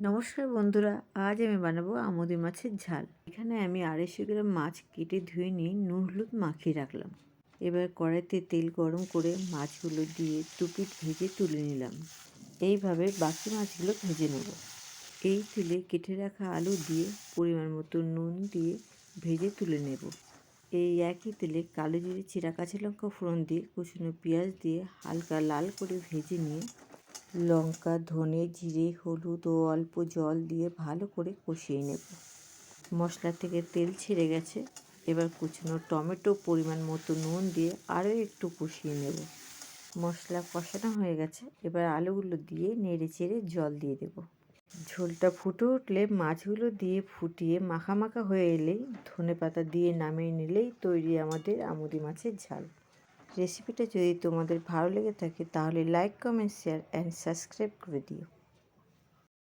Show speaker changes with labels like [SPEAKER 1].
[SPEAKER 1] নমস্কার বন্ধুরা, আজ আমি বানাবো আমুদি মাছের ঝাল। এখানে আমি 250 গ্রাম মাছ কেটে ধুয়ে নিয়ে নুন হলুদ মাখিয়ে রাখলাম। এবার কড়াইতে তেল গরম করে মাছগুলো দিয়ে দুপিঠ ভেজে তুলে নিলাম। এইভাবে বাকি মাছগুলো ভেজে নেব। এই তেলে কেটে রাখা আলু দিয়ে পরিমাণ মতো নুন দিয়ে ভেজে তুলে নেব। এই একই তেলে কালো জিরে, চিরা কাঁচা লঙ্কা ফোড়ন দিয়ে কুচনো পেঁয়াজ দিয়ে হালকা লাল করে ভেজে নিয়ে লঙ্কা, ধনে, জিরে, হলুদ ও অল্প জল দিয়ে ভালো করে কষিয়ে নেব। মশলা থেকে তেল ছেড়ে গেছে। এবার কুচনো টমেটো, পরিমাণ মতো নুন দিয়ে আরও একটু কষিয়ে নেব। মশলা কষানো হয়ে গেছে। এবার আলুগুলো দিয়ে নেড়ে চেড়ে জল দিয়ে দেব। ঝোলটা ফুটে উঠলে মাছগুলো দিয়ে ফুটিয়ে মাখা মাখা হয়ে এলেই ধনেপাতা দিয়ে নামিয়ে নিলেই তৈরি আমাদের আমুদি মাছের ঝাল। রেসিপিটা যদি তোমাদের ভালো লেগে থাকে তাহলে like, comment, share and subscribe করে দিও।